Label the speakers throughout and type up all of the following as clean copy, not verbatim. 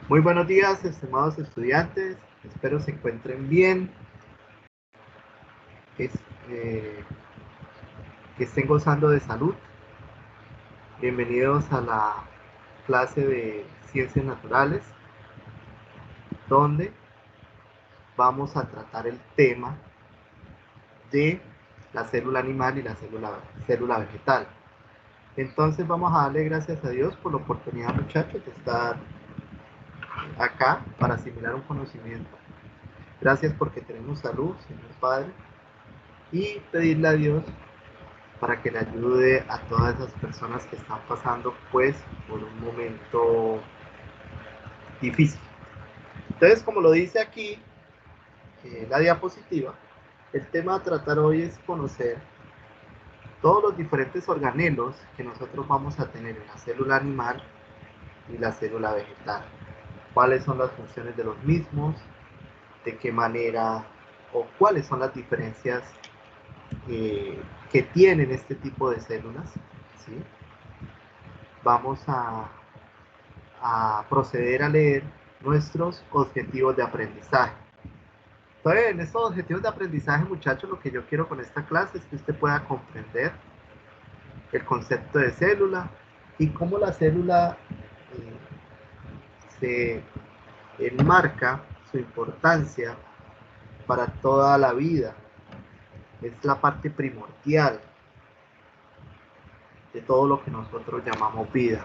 Speaker 1: Muy buenos días, estimados estudiantes. Espero se encuentren bien, que, que estén gozando de salud. Bienvenidos a la clase de Ciencias Naturales, donde vamos a tratar el tema de la célula animal y la célula vegetal. Entonces vamos a darle gracias a Dios por la oportunidad, muchachos, de estar acá para asimilar un conocimiento. Gracias porque tenemos salud, Señor Padre, y pedirle a Dios para que le ayude a todas esas personas que están pasando pues por un momento difícil. Entonces, como lo dice aquí la diapositiva, el tema a tratar hoy es conocer todos los diferentes organelos que nosotros vamos a tener en la célula animal y la célula vegetal. Cuáles son las funciones de los mismos, de qué manera o cuáles son las diferencias que tienen este tipo de células, ¿sí? Vamos a proceder a leer nuestros objetivos de aprendizaje. Entonces, en estos objetivos de aprendizaje, muchachos, lo que yo quiero con esta clase es que usted pueda comprender el concepto de célula y cómo la célula se enmarca su importancia para toda la vida. Es la parte primordial de todo lo que nosotros llamamos vida.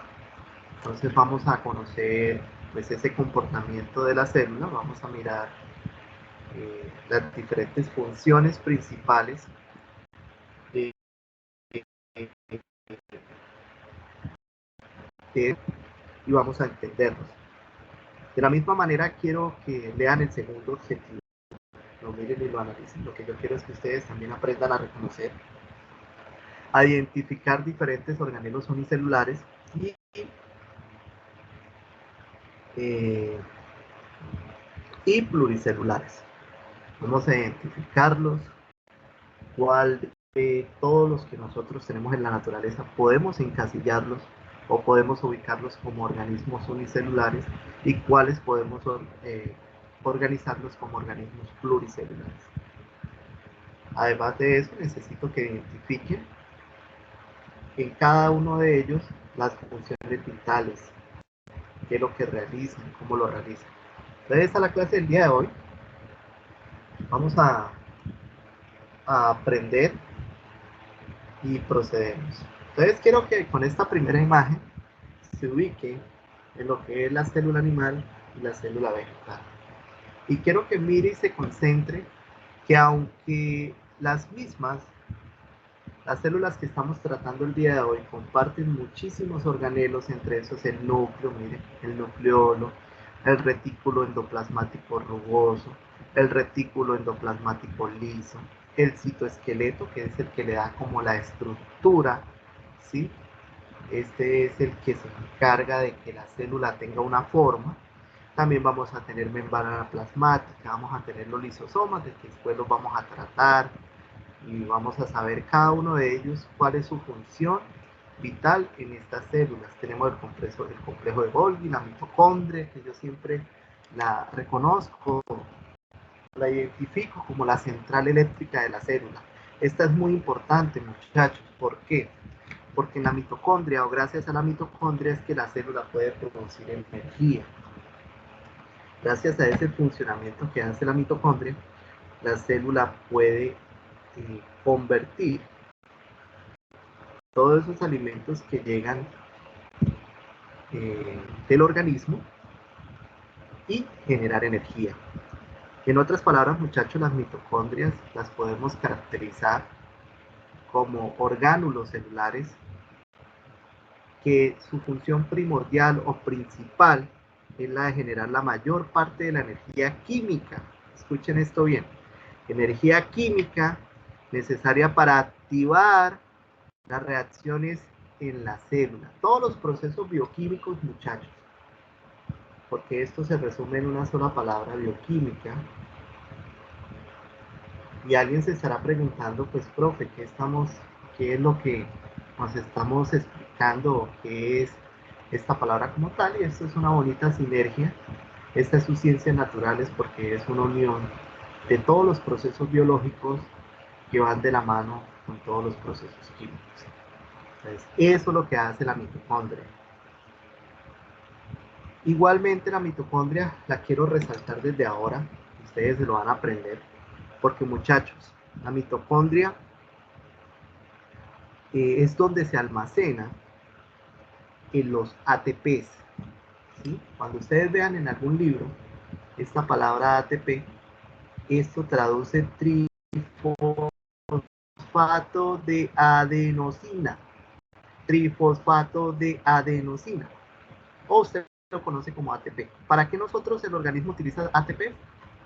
Speaker 1: Entonces vamos a conocer pues ese comportamiento de la célula, vamos a mirar las diferentes funciones principales de, y vamos a entenderlos. De la misma manera quiero que lean el segundo objetivo, lo miren y lo analicen. Lo que yo quiero es que ustedes también aprendan a reconocer, a identificar diferentes organelos unicelulares y pluricelulares. Vamos a identificarlos, cuál de todos los que nosotros tenemos en la naturaleza podemos encasillarlos o podemos ubicarlos como organismos unicelulares y cuáles podemos organizarlos como organismos pluricelulares. Además de eso, necesito que identifiquen en cada uno de ellos las funciones vitales, qué es lo que realizan, cómo lo realizan. Entonces, a la clase del día de hoy vamos a aprender y procedemos. Entonces, quiero que con esta primera imagen se ubique en lo que es la célula animal y la célula vegetal. Y quiero que mire y se concentre que aunque las células que estamos tratando el día de hoy comparten muchísimos organelos, entre esos el núcleo, mire, el nucleolo, el retículo endoplasmático rugoso, el retículo endoplasmático liso, el citoesqueleto, que es el que le da como la estructura, ¿sí? Este es el que se encarga de que la célula tenga una forma. También vamos a tener membrana plasmática, vamos a tener los lisosomas, de que después los vamos a tratar y vamos a saber cada uno de ellos cuál es su función vital en estas células. Tenemos el complejo de Golgi, la mitocondria, que yo siempre la reconozco, la identifico como la central eléctrica de la célula. Esta es muy importante, muchachos. ¿Por qué? Porque en la mitocondria o gracias a la mitocondria es que la célula puede producir energía. Gracias a ese funcionamiento que hace la mitocondria, la célula puede convertir todos esos alimentos que llegan del organismo y generar energía. En otras palabras, muchachos, las mitocondrias las podemos caracterizar como orgánulos celulares que su función primordial o principal es la de generar la mayor parte de la energía química. Escuchen esto bien. Energía química necesaria para activar las reacciones en la célula. Todos los procesos bioquímicos, muchachos, porque esto se resume en una sola palabra, bioquímica. Y alguien se estará preguntando, pues, profe, ¿qué es lo que nos estamos explicando? ¿Qué es esta palabra como tal, y esto es una bonita sinergia. Esta es sus ciencias naturales porque es una unión de todos los procesos biológicos que van de la mano con todos los procesos químicos. Entonces, eso es lo que hace la mitocondria. Igualmente la mitocondria la quiero resaltar desde ahora, ustedes se lo van a aprender, porque muchachos, la mitocondria es donde se almacena en los ATPs, ¿sí? Cuando ustedes vean en algún libro esta palabra ATP, esto traduce trifosfato de adenosina, trifosfato de adenosina, o usted lo conoce como ATP. ¿Para qué nosotros el organismo utiliza ATP?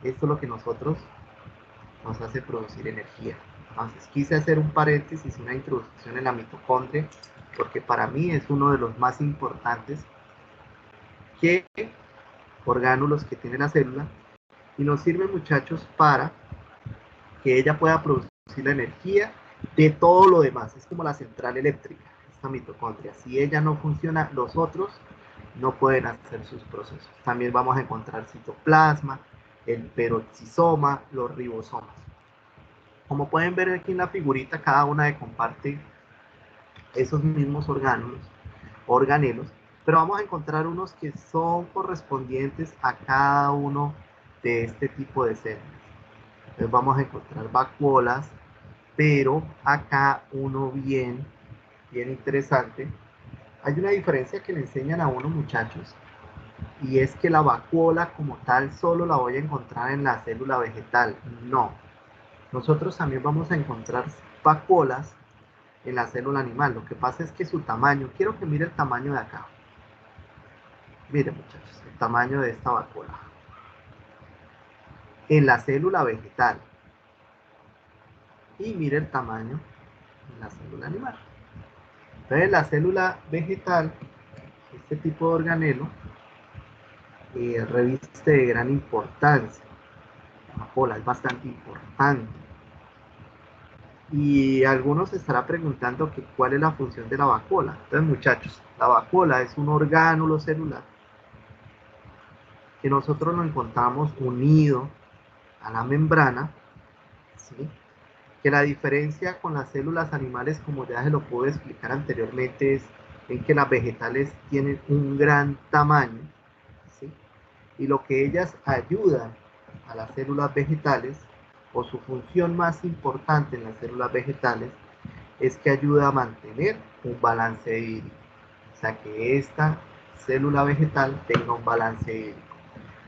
Speaker 1: Esto es lo que nosotros nos hace producir energía. Entonces quise hacer un paréntesis, una introducción en la mitocondria, porque para mí es uno de los más importantes que orgánulos que tiene la célula, y nos sirve, muchachos, para que ella pueda producir la energía de todo lo demás. Es como la central eléctrica, esta mitocondria. Si ella no funciona, los otros no pueden hacer sus procesos. También vamos a encontrar citoplasma, el peroxisoma, los ribosomas. Como pueden ver aquí en la figurita, cada una comparte esos mismos organelos, pero vamos a encontrar unos que son correspondientes a cada uno de este tipo de células. Entonces vamos a encontrar vacuolas, pero acá uno bien interesante. Hay una diferencia que le enseñan a uno, muchachos, y es que la vacuola como tal solo la voy a encontrar en la célula vegetal. No, nosotros también vamos a encontrar vacuolas en la célula animal. Lo que pasa es que su tamaño, quiero que mire el tamaño de acá. Miren, muchachos, el tamaño de esta vacuola en la célula vegetal, y mire el tamaño en la célula animal. Entonces la célula vegetal, este tipo de organelo, reviste de gran importancia. La vacuola es bastante importante. Y algunos se estará preguntando que cuál es la función de la vacuola. Entonces, muchachos, la vacuola es un orgánulo celular que nosotros lo encontramos unido a la membrana, ¿sí? Que la diferencia con las células animales, como ya se lo pude explicar anteriormente, es en que las vegetales tienen un gran tamaño, ¿sí? Y lo que ellas ayudan a las células vegetales, o su función más importante en las células vegetales, es que ayuda a mantener un balance hídrico. O sea, que esta célula vegetal tenga un balance hídrico.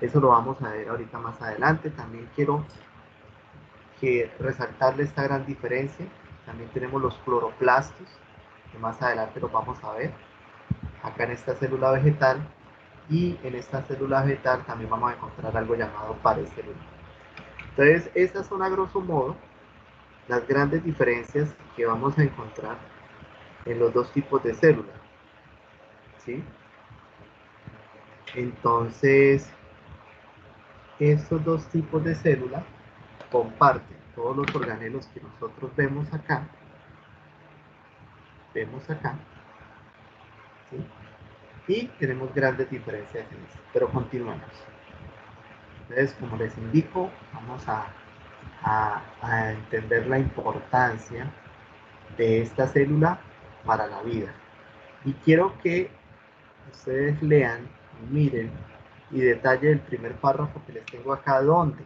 Speaker 1: Eso lo vamos a ver ahorita más adelante. También quiero resaltarle esta gran diferencia. También tenemos los cloroplastos, que más adelante los vamos a ver. Acá en esta célula vegetal, y en esta célula vegetal también vamos a encontrar algo llamado pared celular. Entonces, estas son a grosso modo las grandes diferencias que vamos a encontrar en los dos tipos de células, ¿sí? Entonces, estos dos tipos de células comparten todos los organelos que nosotros vemos acá, ¿sí? Y tenemos grandes diferencias en esto, pero continuamos. Entonces, como les indico, vamos a entender la importancia de esta célula para la vida. Y quiero que ustedes lean, miren y detallen el primer párrafo que les tengo acá, donde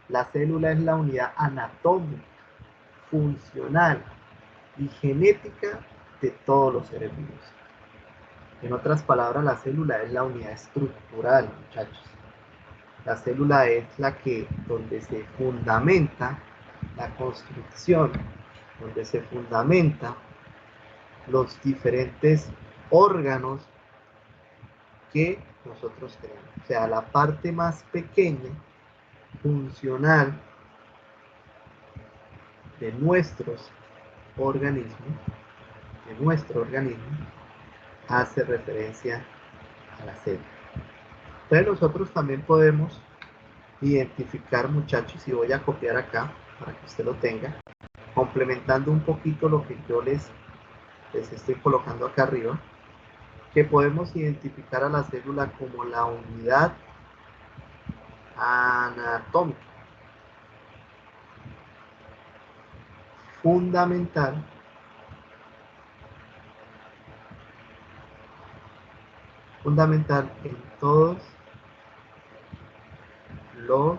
Speaker 1: la célula es la unidad anatómica, funcional y genética de todos los seres vivos. En otras palabras, la célula es la unidad estructural, muchachos. La célula es la que, donde se fundamenta la construcción, donde se fundamenta los diferentes órganos que nosotros tenemos. O sea, la parte más pequeña, funcional, de nuestros organismos, hace referencia a la célula. Entonces nosotros también podemos identificar, muchachos, y voy a copiar acá para que usted lo tenga, complementando un poquito lo que yo les estoy colocando acá arriba. que podemos identificar a la célula como la unidad anatómica fundamental en todos los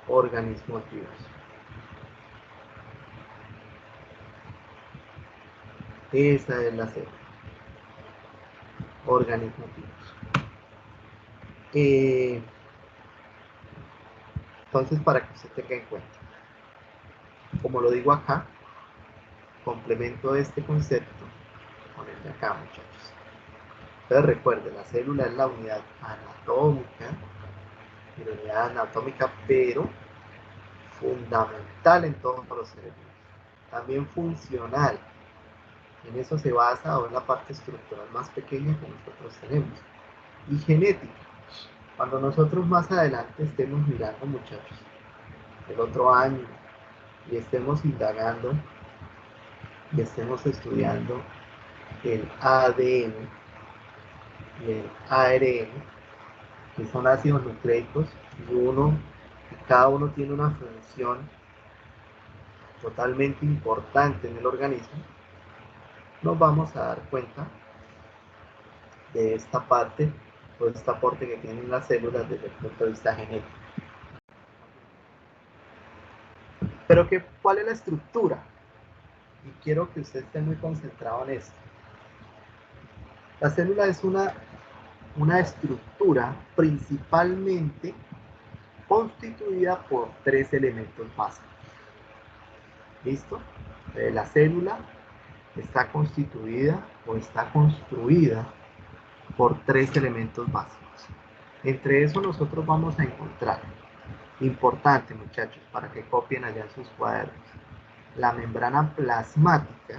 Speaker 1: organismos vivos. Esa es la célula. Organismos vivos. Entonces, para que usted tenga en cuenta, como lo digo acá, complemento este concepto con el de acá, muchachos. Entonces recuerde, la célula es la unidad anatómica, pero fundamental en todos los seres vivos. También funcional. En eso se basa, o en la parte estructural más pequeña que nosotros tenemos. Y genética. Cuando nosotros más adelante estemos mirando, muchachos, el otro año, y estemos indagando y estemos estudiando el ADN y el ARN, que son ácidos nucleicos, y cada uno tiene una función totalmente importante en el organismo, nos vamos a dar cuenta de esta parte o de este aporte que tienen las células desde el punto de vista genético. Pero ¿cuál es la estructura? Y quiero que usted esté muy concentrado en esto. La célula es una estructura principalmente constituida por 3 elementos básicos. ¿Listo? La célula está constituida o está construida por 3 elementos básicos. Entre eso nosotros vamos a encontrar, importante muchachos, para que copien allá en sus cuadernos, la membrana plasmática.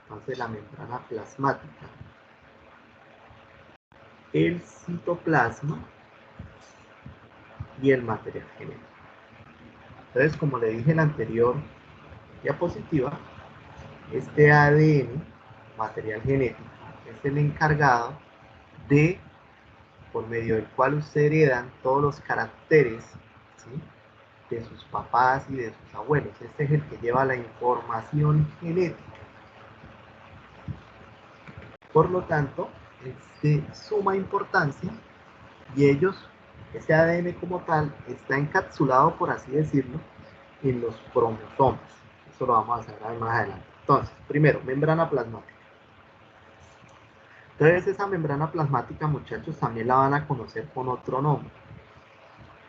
Speaker 1: Entonces la membrana plasmática, el citoplasma y el material genético. Entonces, como le dije en la anterior diapositiva, este ADN, material genético, es el encargado de, por medio del cual usted heredan todos los caracteres, ¿sí?, de sus papás y de sus abuelos. Este es el que lleva la información genética. Por lo tanto, es de suma importancia, y ese ADN como tal, está encapsulado, por así decirlo, en los cromosomas. Eso lo vamos a ver más adelante. Entonces, primero, membrana plasmática. Entonces, esa membrana plasmática, muchachos, también la van a conocer con otro nombre.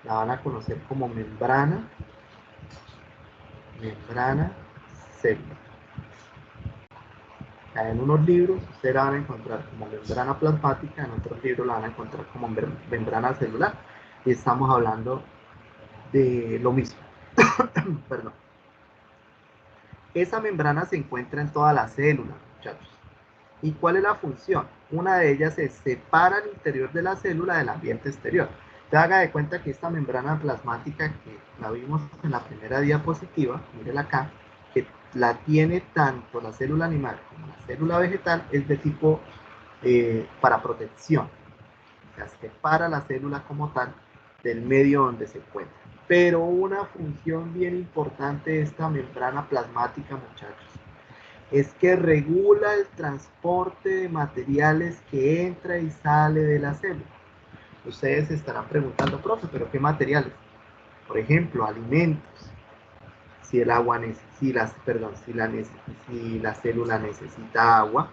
Speaker 1: La van a conocer como membrana célula. En unos libros ustedes la van a encontrar como membrana plasmática, en otros libros la van a encontrar como membrana celular, y estamos hablando de lo mismo. Perdón. Esa membrana se encuentra en toda la célula, muchachos. ¿Y cuál es la función? Una de ellas es separar el interior de la célula del ambiente exterior. Te haga de cuenta que esta membrana plasmática, que la vimos en la primera diapositiva, mírela acá, que la tiene tanto la célula animal como la célula vegetal, es de tipo para protección. O sea, separa la célula como tal del medio donde se encuentra. Pero una función bien importante de esta membrana plasmática, muchachos, es que regula el transporte de materiales que entra y sale de la célula. Ustedes se estarán preguntando, profe, ¿pero qué materiales? Por ejemplo, alimentos. Si el agua si la célula necesita agua,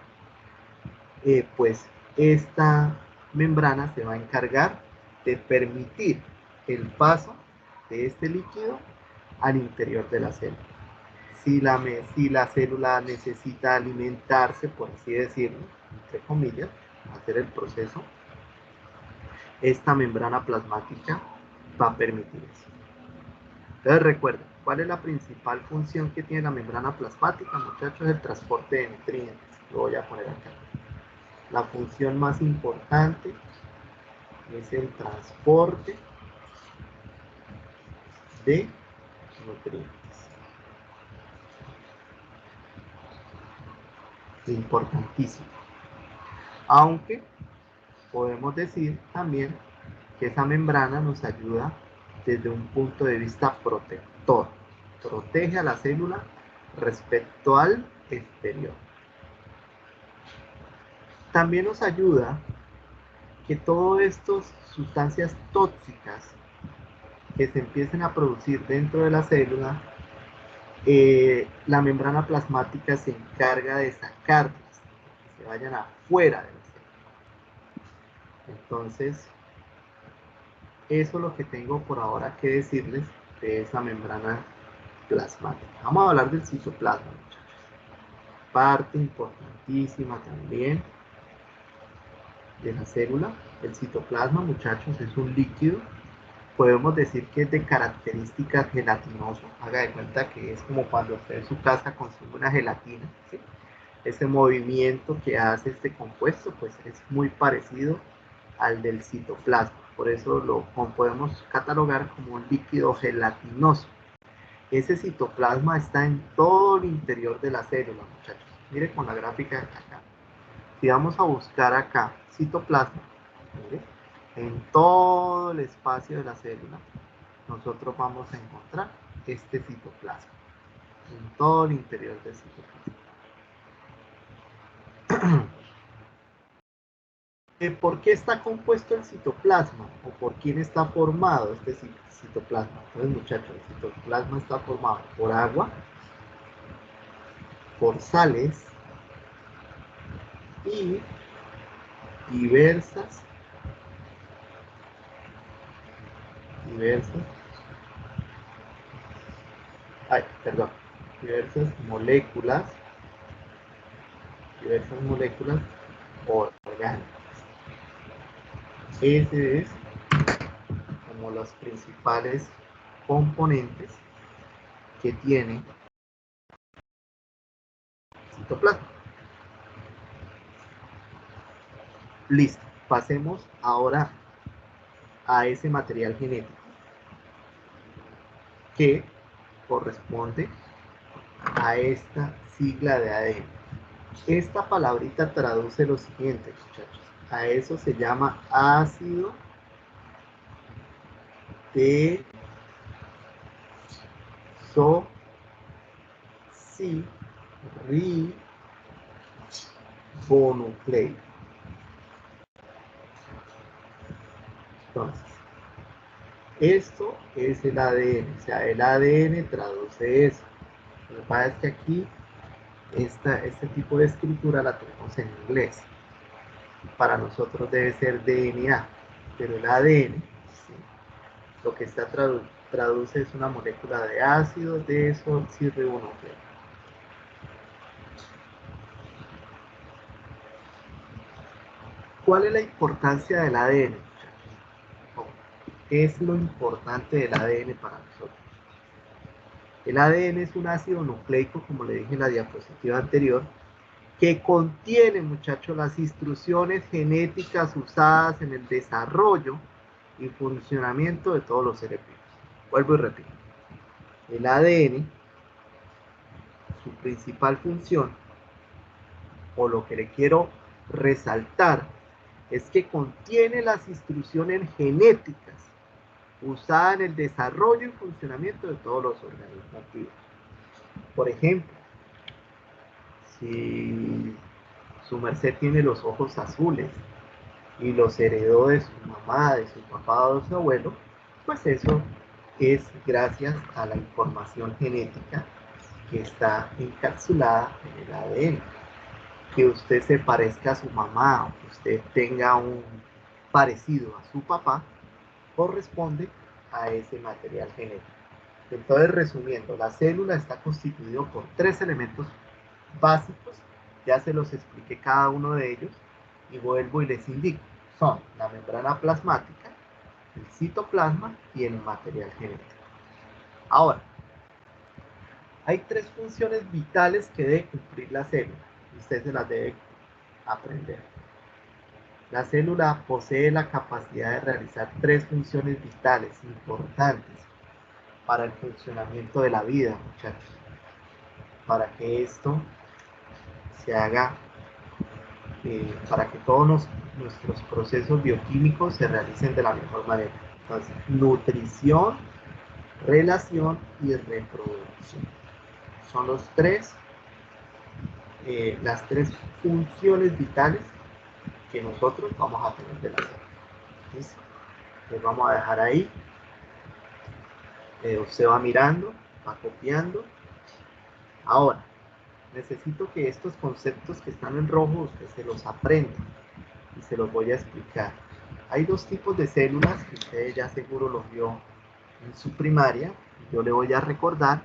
Speaker 1: pues esta membrana se va a encargar de permitir el paso de este líquido al interior de la célula. Si la célula necesita alimentarse, por así decirlo, entre comillas, hacer el proceso, esta membrana plasmática va a permitir eso. Entonces recuerden, ¿cuál es la principal función que tiene la membrana plasmática, muchachos? El transporte de nutrientes. Lo voy a poner acá. La función más importante es el transporte de nutrientes. importantísimo. Aunque podemos decir también que esa membrana nos ayuda desde un punto de vista protector. Protege a la célula respecto al exterior. También nos ayuda que todas estas sustancias tóxicas que se empiecen a producir dentro de la célula, la membrana plasmática se encarga de sacarlas, que se vayan afuera de la célula. Entonces, eso es lo que tengo por ahora que decirles de esa membrana plasmática. Vamos a hablar del citoplasma, muchachos. Parte importantísima también de la célula. El citoplasma, muchachos, es un líquido. Podemos decir que es de características gelatinosas. Haga de cuenta que es como cuando usted en su casa consume una gelatina, ¿sí? Ese movimiento que hace este compuesto, pues es muy parecido al del citoplasma. Por eso lo podemos catalogar como un líquido gelatinoso. Ese citoplasma está en todo el interior de la célula, muchachos. Mire con la gráfica acá. Si vamos a buscar acá citoplasma, mire, en todo el espacio de la célula, nosotros vamos a encontrar este citoplasma. En todo el interior del citoplasma. ¿Por qué está compuesto el citoplasma? ¿O por quién está formado este citoplasma? Entonces, muchachos, el citoplasma está formado por agua, por sales y diversas moléculas orgánicas. Ese es como los principales componentes que tiene el citoplasma. Listo, pasemos ahora a ese material genético que corresponde a esta sigla de ADN. Esta palabrita traduce lo siguiente, muchachos. A eso se llama ácido desoxirribonucleico. Entonces, esto es el ADN, o sea, el ADN traduce eso. Lo que pasa es que aquí este tipo de escritura la tenemos en inglés. Para nosotros debe ser DNA, pero el ADN, ¿sí? Lo que está traduce es una molécula de ácido desoxirribonucleico. ¿Cuál es la importancia del ADN? ¿Qué es lo importante del ADN para nosotros? El ADN es un ácido nucleico, como le dije en la diapositiva anterior, que contiene, muchachos, las instrucciones genéticas usadas en el desarrollo y funcionamiento de todos los seres vivos. Vuelvo y repito. El ADN, su principal función, o lo que le quiero resaltar, es que contiene las instrucciones genéticas usadas en el desarrollo y funcionamiento de todos los organismos vivos. Por ejemplo, si su merced tiene los ojos azules y los heredó de su mamá, de su papá o de su abuelo, pues eso es gracias a la información genética que está encapsulada en el ADN. Que usted se parezca a su mamá o que usted tenga un parecido a su papá, corresponde a ese material genético. Entonces, resumiendo, la célula está constituida por 3 elementos básicos, ya se los expliqué cada uno de ellos, y vuelvo y les indico, son la membrana plasmática, el citoplasma y el material genético. Ahora, hay 3 funciones vitales que debe cumplir la célula, y usted se las debe aprender. La célula posee la capacidad de realizar 3 funciones vitales importantes para el funcionamiento de la vida, muchachos. Para que esto se haga para que todos nuestros procesos bioquímicos se realicen de la mejor manera. Entonces, nutrición, relación y reproducción. Son las tres funciones vitales que nosotros vamos a tener de la célula. ¿Listo? Les vamos a dejar ahí. Usted va mirando, va copiando. Ahora, necesito que estos conceptos que están en rojo usted se los aprenda y se los voy a explicar. Hay dos tipos de células que usted ya seguro los vio en su primaria. Yo le voy a recordar.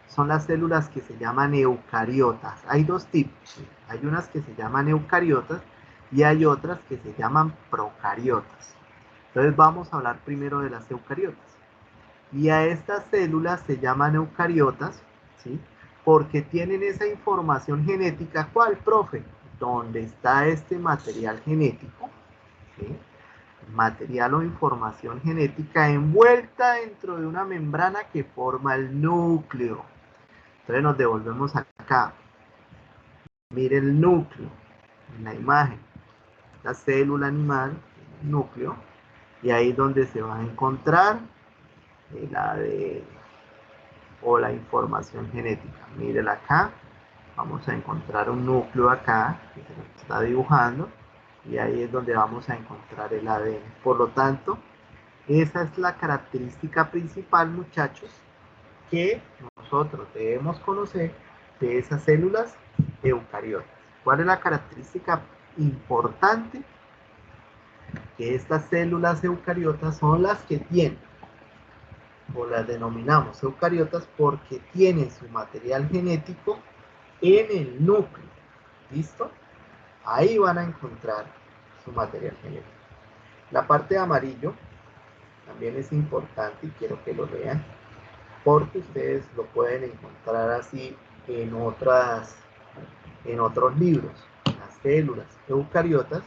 Speaker 1: Son las células que se llaman eucariotas. Hay dos tipos. Hay unas que se llaman eucariotas y hay otras que se llaman procariotas. Entonces vamos a hablar primero de las eucariotas. Y a estas células se llaman eucariotas, ¿sí? Porque tienen esa información genética. ¿Cuál, profe? Donde está este material genético, ¿sí? Material o información genética envuelta dentro de una membrana que forma el núcleo. Entonces nos devolvemos acá. Mire el núcleo en la imagen. La célula animal, el núcleo, y ahí es donde se va a encontrar el ADN o la información genética. Mírela acá. Vamos a encontrar un núcleo acá que se nos está dibujando y ahí es donde vamos a encontrar el ADN. Por lo tanto, esa es la característica principal, muchachos, que nosotros debemos conocer de esas células eucariotas. ¿Cuál es la característica importante? Que estas células eucariotas son las que tienen, o las denominamos eucariotas, porque tienen su material genético en el núcleo. ¿Listo? Ahí van a encontrar su material genético. La parte de amarillo también es importante y quiero que lo vean, porque ustedes lo pueden encontrar así en otros libros. Las células eucariotas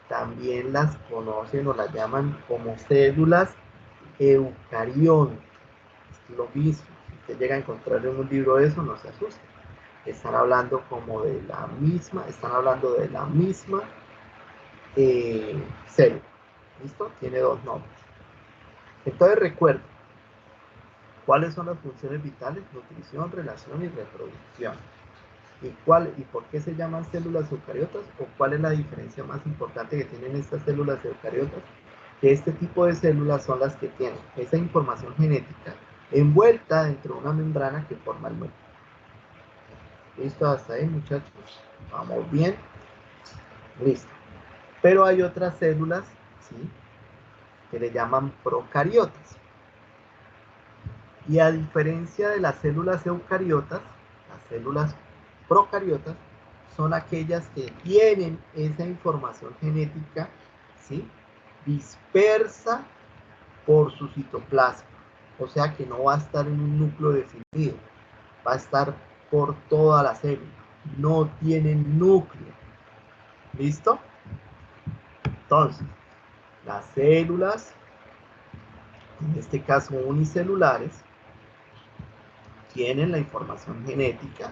Speaker 1: también las conocen o las llaman como células eucariontes. Es lo mismo. Si usted llega a encontrar en un libro eso, no se asuste. Están hablando como de la misma, célula. ¿Listo? Tiene dos nombres. Entonces recuerden, ¿cuáles son las funciones vitales? Nutrición, relación y reproducción. ¿Y por qué se llaman células eucariotas? ¿O cuál es la diferencia más importante que tienen estas células eucariotas? Que este tipo de células son las que tienen esa información genética envuelta dentro de una membrana que forma el núcleo. ¿Listo? Hasta ahí, muchachos. Vamos bien. Listo. Pero hay otras células, ¿sí?, que le llaman procariotas. Y a diferencia de las células eucariotas, las células procariotas son aquellas que tienen esa información genética, ¿sí?, dispersa por su citoplasma. O sea que no va a estar en un núcleo definido, va a estar por toda la célula. No tienen núcleo. ¿Listo? Entonces, las células, en este caso unicelulares, tienen la información genética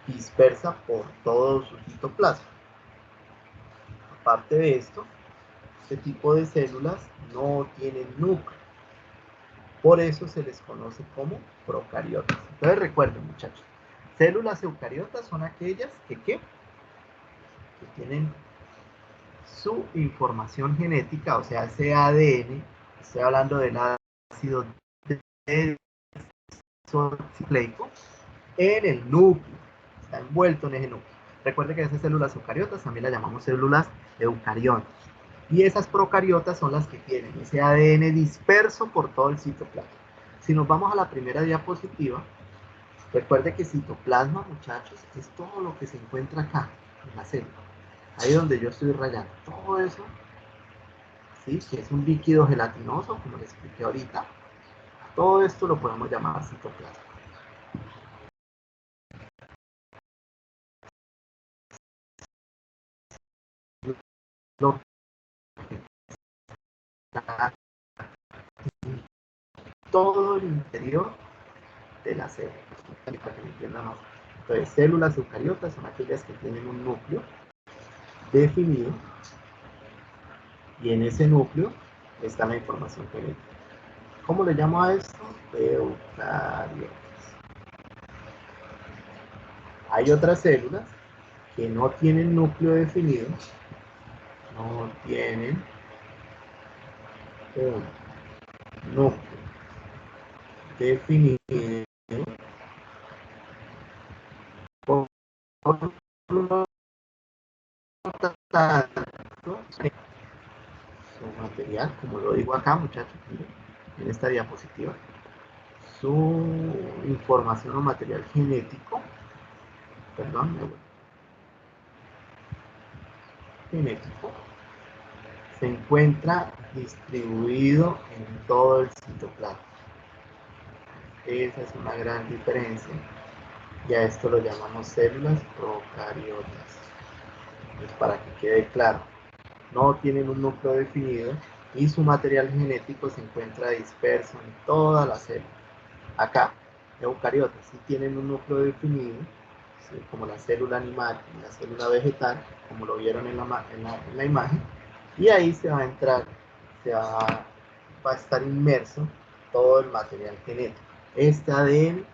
Speaker 1: dispersa por todo su citoplasma. Aparte de esto, este tipo de células no tienen núcleo. Por eso se les conoce como procariotas. Entonces recuerden, muchachos, células eucariotas son aquellas que tienen su información genética, o sea, ese ADN, estoy hablando del ácido desoxirribonucleico, en el núcleo, está envuelto en ese núcleo. Recuerde que esas células eucariotas también las llamamos células eucariontes. Y esas procariotas son las que tienen ese ADN disperso por todo el citoplasma. Si nos vamos a la primera diapositiva, recuerde que citoplasma, muchachos, es todo lo que se encuentra acá, en la célula. Ahí donde yo estoy rayando. Todo eso, ¿sí?, que es un líquido gelatinoso, como les expliqué ahorita. Todo esto lo podemos llamar citoplasma. Lo todo el interior de la célula, para que me entiendan más. Entonces, células eucariotas son aquellas que tienen un núcleo, definido y en ese núcleo está la información genética. ¿Cómo le llamo a esto? Eucariotas. Hay otras células que no tienen núcleo definido, no tienen un núcleo definido, por lo tanto, su material, como lo digo acá, muchachos, en esta diapositiva, su información o material genético, perdón, genético, se encuentra distribuido en todo el citoplasma. Esa es una gran diferencia. Y a esto lo llamamos células procariotas. Pues para que quede claro, no tienen un núcleo definido y su material genético se encuentra disperso en toda la célula. Acá, eucariotas sí tienen un núcleo definido, ¿sí? Como la célula animal y la célula vegetal, como lo vieron en la imagen, y ahí se va a entrar, va a estar inmerso todo el material genético. Este ADN,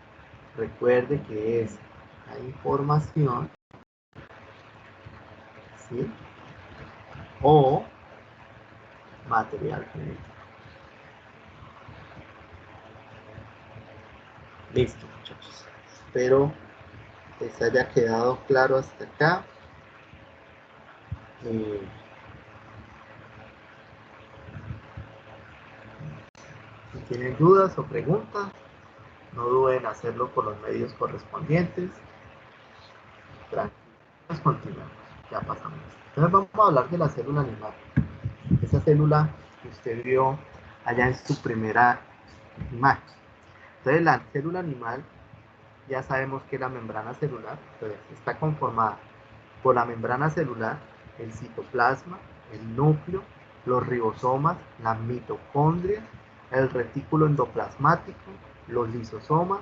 Speaker 1: recuerde que es la información, ¿sí? O material genético. Listo, muchachos. Espero les haya quedado claro hasta acá. Si tienen dudas o preguntas, no duden en hacerlo por los medios correspondientes. Tranquilos, continuamos. Ya pasamos. Entonces vamos a hablar de la célula animal. Esa célula que usted vio allá en su primera imagen. Entonces la célula animal, ya sabemos que la membrana celular, entonces, está conformada por la membrana celular, el citoplasma, el núcleo, los ribosomas, las mitocondrias, el retículo endoplasmático, los lisosomas,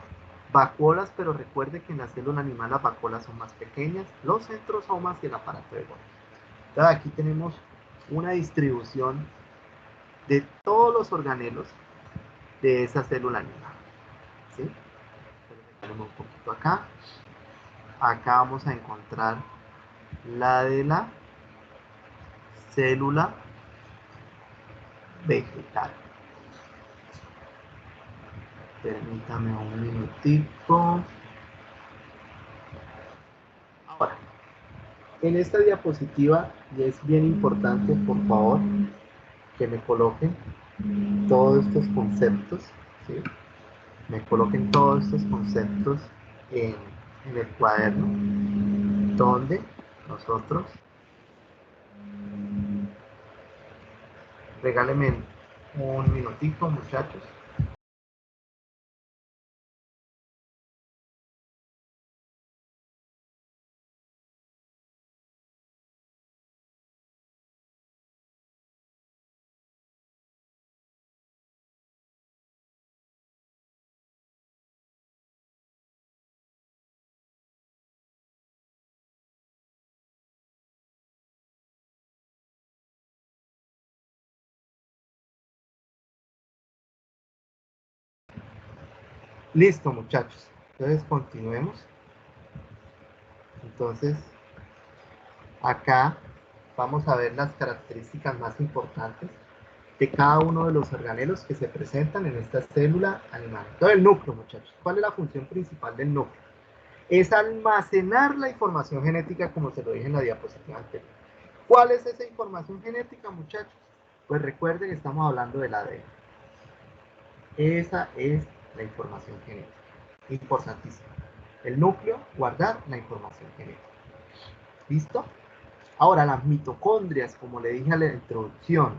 Speaker 1: vacuolas, pero recuerde que en la célula animal las vacuolas son más pequeñas, los centrosomas y el aparato de Golgi. Entonces aquí tenemos una distribución de todos los organelos de esa célula animal. ¿Sí? Tenemos un poquito acá. Acá vamos a encontrar la de la célula vegetal. Permítame un minutico. Ahora, en esta diapositiva, y es bien importante, por favor, que me coloquen todos estos conceptos, ¿sí? Me coloquen todos estos conceptos en el cuaderno, donde nosotros, regálenme un minutico, muchachos. Listo, muchachos. Entonces, continuemos. Entonces, acá vamos a ver las características más importantes de cada uno de los organelos que se presentan en esta célula animal. Entonces, el núcleo, muchachos. ¿Cuál es la función principal del núcleo? Es almacenar la información genética, como se lo dije en la diapositiva anterior. ¿Cuál es esa información genética, muchachos? Pues recuerden que estamos hablando del ADN. Esa es la información genética. Importantísimo. El núcleo, guardar la información genética. ¿Listo? Ahora, las mitocondrias, como le dije en la introducción,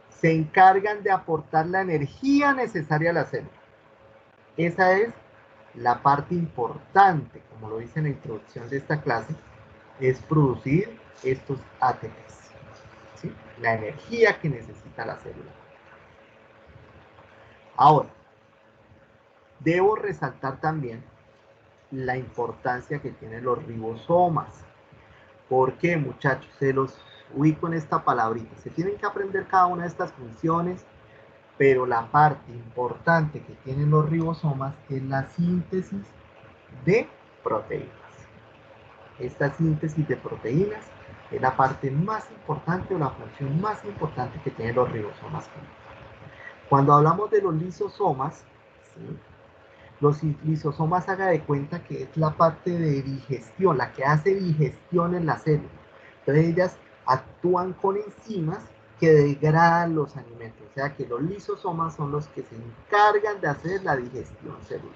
Speaker 1: se encargan de aportar la energía necesaria a la célula. Esa es la parte importante, como lo dice en la introducción de esta clase, es producir estos ATPs, ¿sí? La energía que necesita la célula. Ahora, debo resaltar también la importancia que tienen los ribosomas. ¿Por qué, muchachos? Se los ubico en esta palabrita. Se tienen que aprender cada una de estas funciones, pero la parte importante que tienen los ribosomas es la síntesis de proteínas. Esta síntesis de proteínas es la parte más importante o la función más importante que tienen los ribosomas. Cuando hablamos de los lisosomas, ¿sí? Los lisosomas, haga de cuenta que es la parte de digestión, la que hace digestión en la célula. Entonces ellas actúan con enzimas que degradan los alimentos. O sea que los lisosomas son los que se encargan de hacer la digestión celular.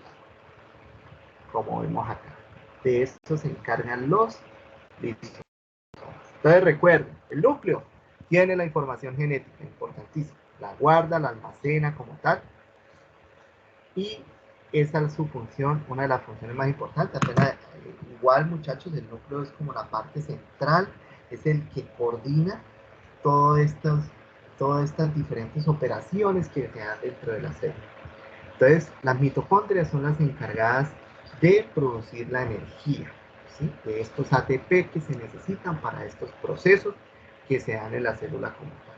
Speaker 1: Como vemos acá. De esto se encargan los lisosomas. Entonces recuerden, el núcleo tiene la información genética, importantísima. La guarda, la almacena como tal. Y esa es su función, una de las funciones más importantes. Apenas, igual, muchachos, el núcleo es como la parte central, es el que coordina todas estas diferentes operaciones que se dan dentro de la célula. Entonces, las mitocondrias son las encargadas de producir la energía, ¿sí? De estos ATP que se necesitan para estos procesos que se dan en la célula como tal.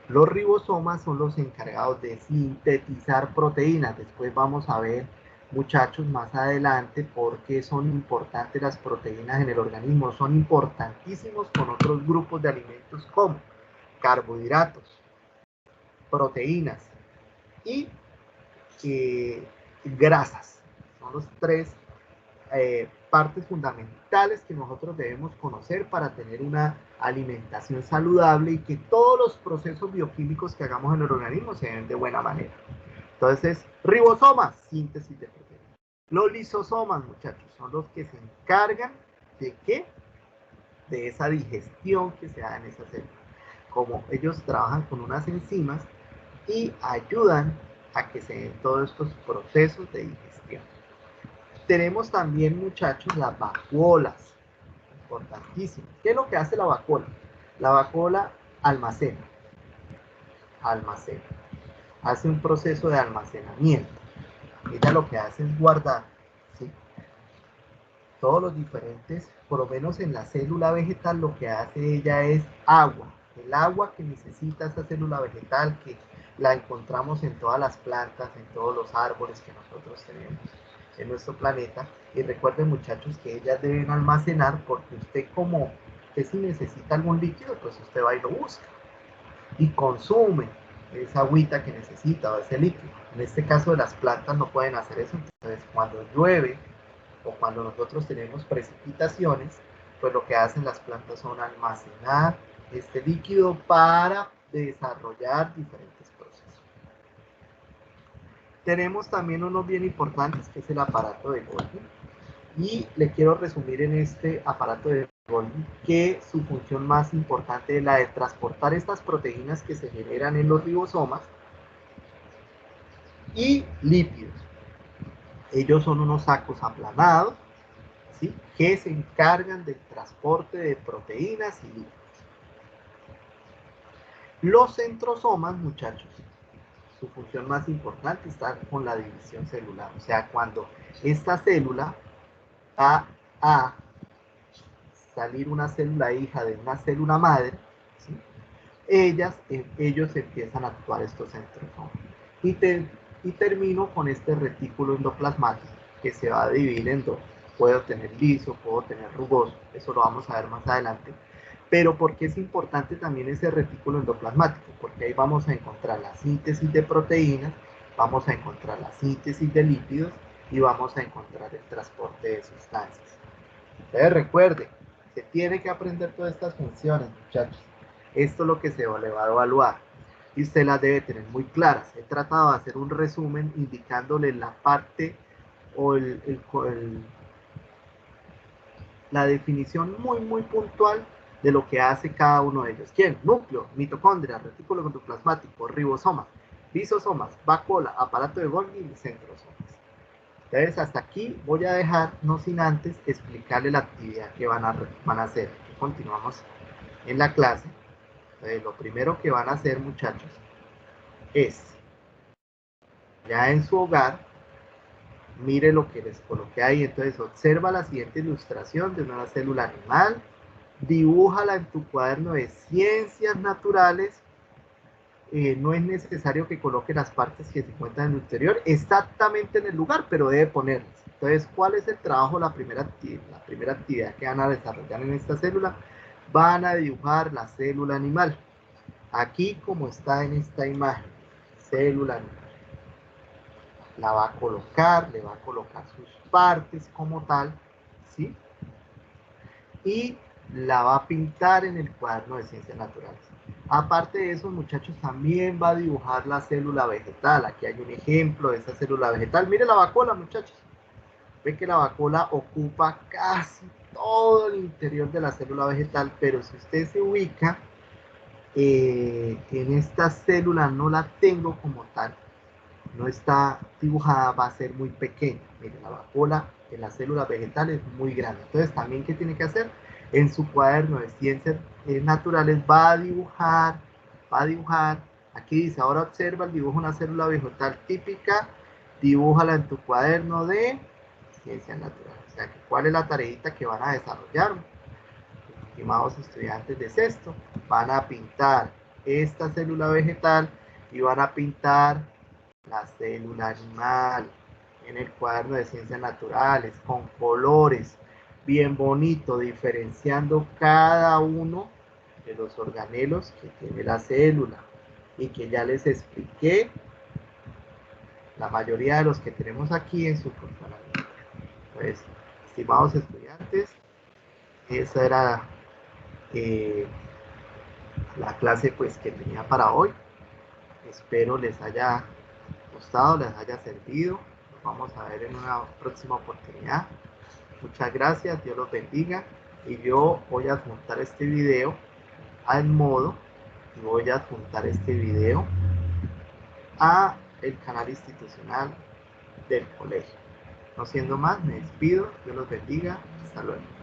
Speaker 1: Los ribosomas son los encargados de sintetizar proteínas. Después vamos a ver, muchachos, más adelante por qué son importantes las proteínas en el organismo. Son importantísimos con otros grupos de alimentos como carbohidratos, proteínas y grasas. Son los tres partes fundamentales que nosotros debemos conocer para tener una alimentación saludable y que todos los procesos bioquímicos que hagamos en el organismo se den de buena manera. Entonces, ribosomas, síntesis de proteínas. Los lisosomas, muchachos, son los que se encargan de qué? De esa digestión que se da en esa célula. Como ellos trabajan con unas enzimas y ayudan a que se den todos estos procesos de digestión. Tenemos también, muchachos, las vacuolas, importantísimo. ¿Qué es lo que hace la vacuola? La vacuola almacena, hace un proceso de almacenamiento. Ella lo que hace es guardar, ¿sí? Todos los diferentes, por lo menos en la célula vegetal, lo que hace ella es agua. El agua que necesita esa célula vegetal, que la encontramos en todas las plantas, en todos los árboles que nosotros tenemos en nuestro planeta. Y recuerden, muchachos, que ellas deben almacenar, porque usted si necesita algún líquido, pues usted va y lo busca y consume esa agüita que necesita o ese líquido. En este caso de las plantas no pueden hacer eso. Entonces, cuando llueve o cuando nosotros tenemos precipitaciones, pues lo que hacen las plantas son almacenar este líquido para desarrollar diferentes procesos. Tenemos también unos bien importantes, que es el aparato de Golgi, y le quiero resumir en este aparato de Golgi que su función más importante es la de transportar estas proteínas que se generan en los ribosomas y lípidos. Ellos son unos sacos aplanados, ¿sí?, que se encargan del transporte de proteínas y lípidos. Los centrosomas, muchachos, su función más importante está con la división celular. O sea, cuando esta célula va a salir una célula hija de una célula madre, ¿sí?, ellos empiezan a actuar estos centrosomas. Y termino con este retículo endoplasmático que se va a dividir en dos. Puedo tener liso, puedo tener rugoso, eso lo vamos a ver más adelante. Pero ¿por qué es importante también ese retículo endoplasmático? Porque ahí vamos a encontrar la síntesis de proteínas, vamos a encontrar la síntesis de lípidos y vamos a encontrar el transporte de sustancias. Entonces recuerde, se tiene que aprender todas estas funciones, muchachos. Esto es lo que se le va a evaluar y usted las debe tener muy claras. He tratado de hacer un resumen indicándole la parte o la definición muy puntual de lo que hace cada uno de ellos. ¿Quién? Núcleo, mitocondria, retículo endoplasmático, ribosomas, lisosomas, vacuola, aparato de Golgi y centrosomas. Entonces, hasta aquí voy a dejar, no sin antes explicarle la actividad que van a hacer. Aquí continuamos en la clase. Entonces, lo primero que van a hacer, muchachos, es, ya en su hogar, mire lo que les coloqué ahí. Entonces, observa la siguiente ilustración de una célula animal. dibújala en tu cuaderno de ciencias naturales. No es necesario que coloque las partes que se encuentran en el interior exactamente en el lugar, pero debe ponerlas. Entonces, ¿cuál es el trabajo? La primera actividad que van a desarrollar en esta célula, van a dibujar la célula animal. Aquí, como está en esta imagen, célula animal. La va a colocar, le va a colocar sus partes como tal, ¿sí? Y la va a pintar en el cuaderno de ciencias naturales. Aparte de eso, muchachos, también va a dibujar la célula vegetal. Aquí hay un ejemplo de esa célula vegetal. Mire la vacuola, muchachos. Ve que la vacuola ocupa casi todo el interior de la célula vegetal, pero si usted se ubica en esta célula, no la tengo como tal, no está dibujada, va a ser muy pequeña. Miren, la vacuola en la célula vegetal es muy grande. Entonces, también, ¿qué tiene que hacer? En su cuaderno de ciencias naturales va a dibujar, aquí dice, ahora observa el dibujo de una célula vegetal típica, dibújala en tu cuaderno de ciencias naturales. O sea, ¿cuál es la tareita que van a desarrollar? Estimados estudiantes de sexto, van a pintar esta célula vegetal y van a pintar la célula animal en el cuaderno de ciencias naturales con colores bien bonito, diferenciando cada uno de los organelos que tiene la célula y que ya les expliqué la mayoría de los que tenemos aquí en su funcionamiento. Pues, estimados estudiantes, esa era eh, la clase pues que tenía para hoy. Espero les haya gustado, les haya servido. Nos vamos a ver en una próxima oportunidad. Muchas gracias, Dios los bendiga. Y yo voy a adjuntar este video al modo y voy a adjuntar este video a el canal institucional del colegio. No siendo más, me despido. Dios los bendiga. Hasta luego.